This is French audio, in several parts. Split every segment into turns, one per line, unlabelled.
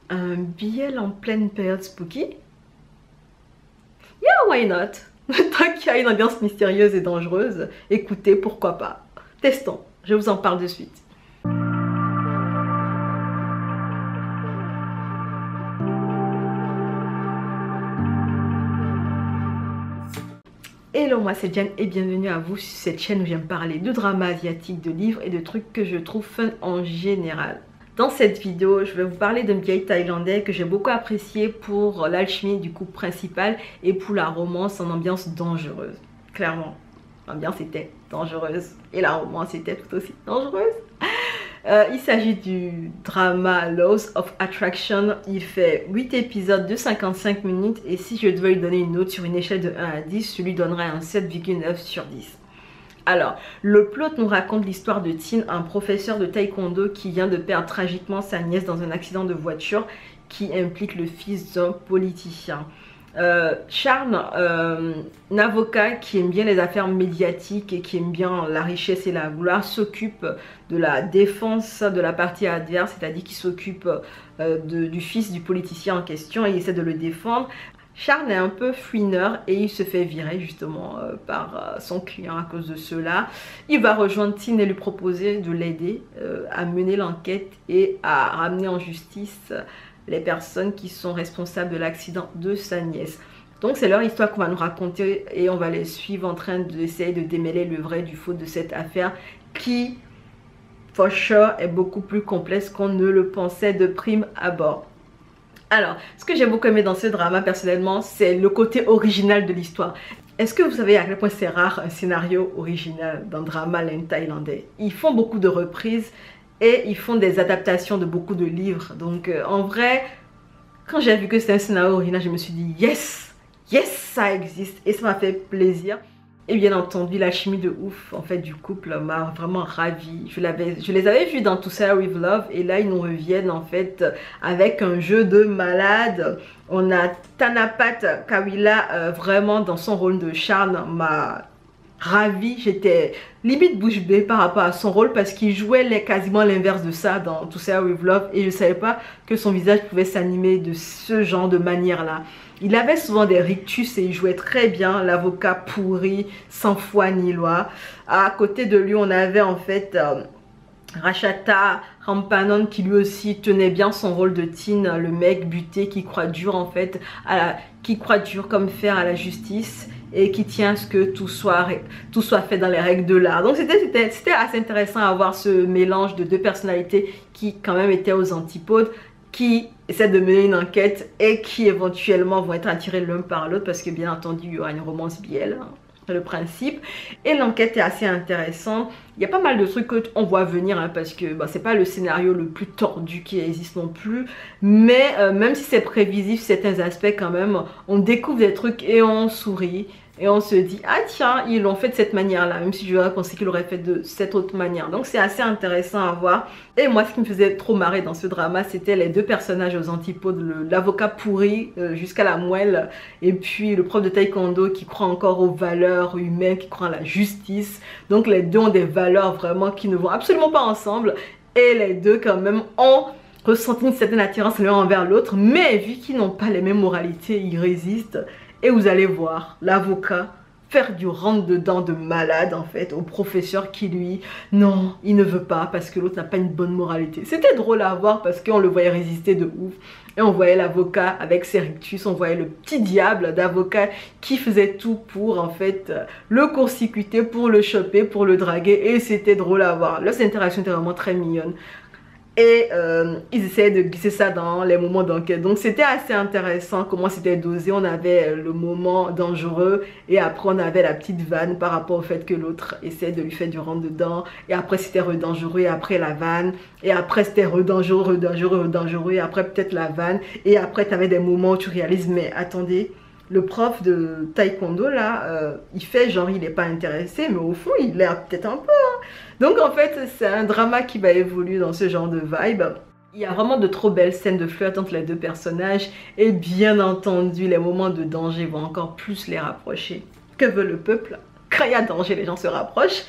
Un BL en pleine période spooky? Yeah, why not? Tant qu'il y a une ambiance mystérieuse et dangereuse, écoutez, pourquoi pas. Testons, je vous en parle de suite. Hello, moi c'est Diane et bienvenue à vous sur cette chaîne où j'aime parler de drama asiatique, de livres et de trucs que je trouve fun en général. Dans cette vidéo, je vais vous parler d'un BL thaïlandais que j'ai beaucoup apprécié pour l'alchimie du couple principal et pour la romance en ambiance dangereuse. Clairement, l'ambiance était dangereuse et la romance était tout aussi dangereuse. Il s'agit du drama Laws of Attraction. Il fait 8 épisodes de 55 minutes et si je devais lui donner une note sur une échelle de 1 à 10, je lui donnerais un 7,9 sur 10. Alors, le plot nous raconte l'histoire de Tin, un professeur de taekwondo qui vient de perdre tragiquement sa nièce dans un accident de voiture qui implique le fils d'un politicien. Charles, un avocat qui aime bien les affaires médiatiques et qui aime bien la richesse et la gloire, s'occupe de la défense de la partie adverse, c'est-à-dire qu'il s'occupe du fils du politicien en question et il essaie de le défendre. Charles est un peu fouineur et il se fait virer justement par son client à cause de cela. Il va rejoindre Tin et lui proposer de l'aider à mener l'enquête et à ramener en justice les personnes qui sont responsables de l'accident de sa nièce. Donc c'est leur histoire qu'on va nous raconter et on va les suivre en train d'essayer de démêler le vrai du faux de cette affaire qui, for sure, est beaucoup plus complexe qu'on ne le pensait de prime abord. Alors, ce que j'ai beaucoup aimé dans ce drama personnellement, c'est le côté original de l'histoire. Est-ce que vous savez à quel point c'est rare un scénario original d'un drama thaïlandais? Ils font beaucoup de reprises et ils font des adaptations de beaucoup de livres. Donc en vrai, quand j'ai vu que c'était un scénario original, je me suis dit yes, yes, ça existe et ça m'a fait plaisir. Et bien entendu, la chimie de ouf en fait du couple m'a vraiment ravie. Je les avais vus dans To Say With Love et là ils nous reviennent en fait avec un jeu de malade. On a Tanapat Kawila vraiment dans son rôle de Charles m'a ravie. J'étais limite bouche bée par rapport à son rôle parce qu'il jouait quasiment l'inverse de ça dans To Say With Love et je ne savais pas que son visage pouvait s'animer de ce genre de manière là. Il avait souvent des rictus et il jouait très bien l'avocat pourri, sans foi ni loi. À côté de lui, on avait en fait Rachata Rampanon qui lui aussi tenait bien son rôle de Tin, le mec buté qui croit dur en fait, qui croit dur comme fer à la justice et qui tient à ce que tout soit fait dans les règles de l'art. Donc c'était assez intéressant à voir ce mélange de deux personnalités qui quand même étaient aux antipodes, qui essaient de mener une enquête et qui éventuellement vont être attirés l'un par l'autre parce que bien entendu il y aura une romance BL, hein, c'est le principe. Et l'enquête est assez intéressante. Il y a pas mal de trucs qu'on voit venir hein, parce que bah, c'est pas le scénario le plus tordu qui existe non plus. Mais même si c'est prévisible certains aspects quand même, on découvre des trucs et on sourit. Et on se dit, ah tiens, ils l'ont fait de cette manière-là, même si j'aurais pensé qu'ils l'auraient fait de cette autre manière. Donc c'est assez intéressant à voir. Et moi, ce qui me faisait trop marrer dans ce drama, c'était les deux personnages aux antipodes, l'avocat pourri jusqu'à la moelle, et puis le prof de taekwondo qui croit encore aux valeurs humaines, qui croit à la justice. Donc les deux ont des valeurs vraiment qui ne vont absolument pas ensemble. Et les deux quand même ont ressenti une certaine attirance l'un envers l'autre, mais vu qu'ils n'ont pas les mêmes moralités, ils résistent. Et vous allez voir l'avocat faire du rentre-dedans de malade en fait au professeur qui lui, non, il ne veut pas parce que l'autre n'a pas une bonne moralité. C'était drôle à voir parce qu'on le voyait résister de ouf. Et on voyait l'avocat avec ses rictus, on voyait le petit diable d'avocat qui faisait tout pour en fait le court-circuiter, pour le choper, pour le draguer. Et c'était drôle à voir. Leurs interactions étaient vraiment très mignonnes. Et ils essayaient de glisser ça dans les moments d'enquête. Donc c'était assez intéressant comment c'était dosé. On avait le moment dangereux et après on avait la petite vanne par rapport au fait que l'autre essayait de lui faire du rentre dedans. Et après c'était re-dangereux et après la vanne. Et après c'était re-dangereux, re-dangereux, re-dangereux. Et après peut-être la vanne. Et après tu avais des moments où tu réalises, mais attendez, le prof de taekwondo là, il fait genre il n'est pas intéressé, mais au fond il l'est peut-être un peu. Hein. Donc en fait c'est un drama qui va évoluer dans ce genre de vibe. Il y a vraiment de trop belles scènes de flirt entre les deux personnages et bien entendu les moments de danger vont encore plus les rapprocher. Que veut le peuple? Quand il y a danger les gens se rapprochent.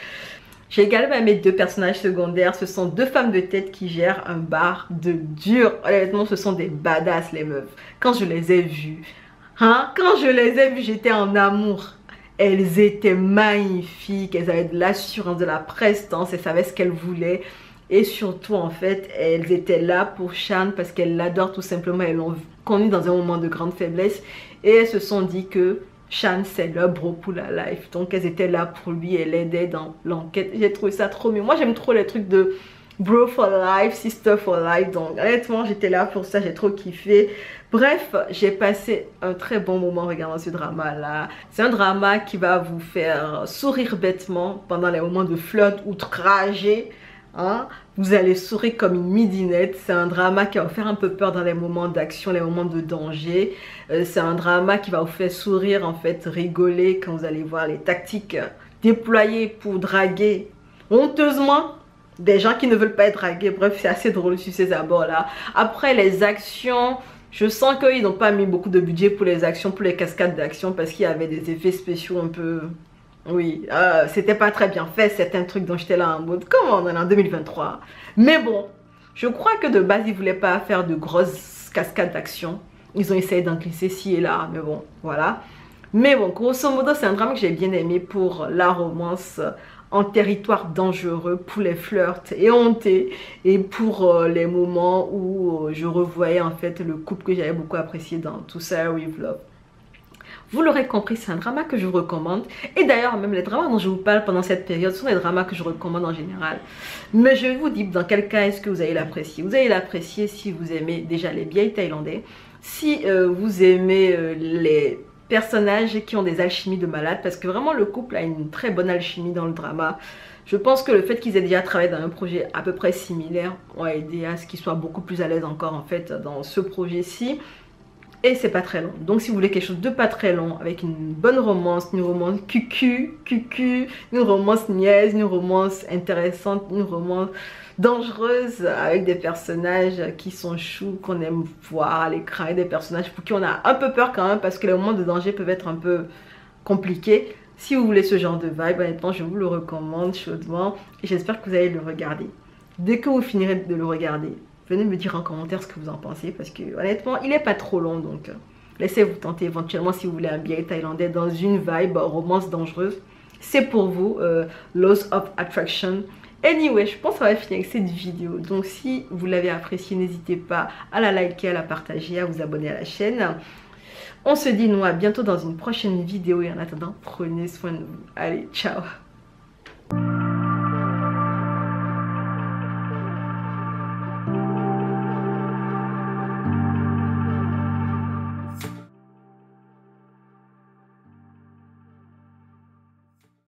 J'ai également aimé deux personnages secondaires. Ce sont deux femmes de tête qui gèrent un bar de dur. Honnêtement, ce sont des badass les meufs. Quand je les ai vues, j'étais en amour. Elles étaient magnifiques, elles avaient de l'assurance, de la prestance, elles savaient ce qu'elles voulaient. Et surtout, en fait, elles étaient là pour Shan parce qu'elles l'adorent tout simplement. Elles l'ont connu dans un moment de grande faiblesse. Et elles se sont dit que Shan, c'est leur bro pour la life. Donc, elles étaient là pour lui et l'aidaient dans l'enquête. J'ai trouvé ça trop mieux. Moi, j'aime trop les trucs de bro for life, sister for life. Donc, honnêtement, j'étais là pour ça. J'ai trop kiffé. Bref, j'ai passé un très bon moment en regardant ce drama-là. C'est un drama qui va vous faire sourire bêtement pendant les moments de flirt outragé. Hein? Vous allez sourire comme une midinette. C'est un drama qui va vous faire un peu peur dans les moments d'action, les moments de danger. C'est un drama qui va vous faire sourire, en fait, rigoler quand vous allez voir les tactiques déployées pour draguer honteusement des gens qui ne veulent pas être dragués. Bref, c'est assez drôle sur ces abords-là. Après, les actions... Je sens qu'ils n'ont pas mis beaucoup de budget pour les actions, pour les cascades d'action, parce qu'il y avait des effets spéciaux un peu... Oui, c'était pas très bien fait, certains trucs dont j'étais là en mode, comment on est en 2023? Mais bon, je crois que de base, ils voulaient pas faire de grosses cascades d'action. Ils ont essayé d'en glisser ci et là, mais bon, voilà. Mais bon, grosso modo, c'est un drame que j'ai bien aimé pour la romance en territoire dangereux, pour les flirts éhontés et pour les moments où je revoyais en fait le couple que j'avais beaucoup apprécié dans tout ça, With Love. Vous l'aurez compris, c'est un drama que je vous recommande. Et d'ailleurs, même les dramas dont je vous parle pendant cette période sont des dramas que je recommande en général. Mais je vous dis dans quel cas est-ce que vous allez l'apprécier. Vous allez l'apprécier si vous aimez déjà les vieilles thaïlandais, si vous aimez les personnages qui ont des alchimies de malades, parce que vraiment le couple a une très bonne alchimie dans le drama. Je pense que le fait qu'ils aient déjà travaillé dans un projet à peu près similaire a aidé à ce qu'ils soient beaucoup plus à l'aise encore en fait dans ce projet-ci. Et c'est pas très long. Donc si vous voulez quelque chose de pas très long, avec une bonne romance, une romance cucu, une romance niaise, une romance intéressante, une romance dangereuse, avec des personnages qui sont choux, qu'on aime voir à l'écran, et des personnages pour qui on a un peu peur quand même, parce que les moments de danger peuvent être un peu compliqués. Si vous voulez ce genre de vibe, honnêtement, je vous le recommande chaudement. Et j'espère que vous allez le regarder. Dès que vous finirez de le regarder, venez me dire en commentaire ce que vous en pensez, parce que honnêtement, il n'est pas trop long, donc laissez-vous tenter éventuellement si vous voulez un billet thaïlandais dans une vibe romance dangereuse. C'est pour vous, Laws of Attraction. Anyway, je pense qu'on va finir avec cette vidéo. Donc si vous l'avez appréciée, n'hésitez pas à la liker, à la partager, à vous abonner à la chaîne. On se dit nous à bientôt dans une prochaine vidéo et en attendant, prenez soin de vous. Allez, ciao!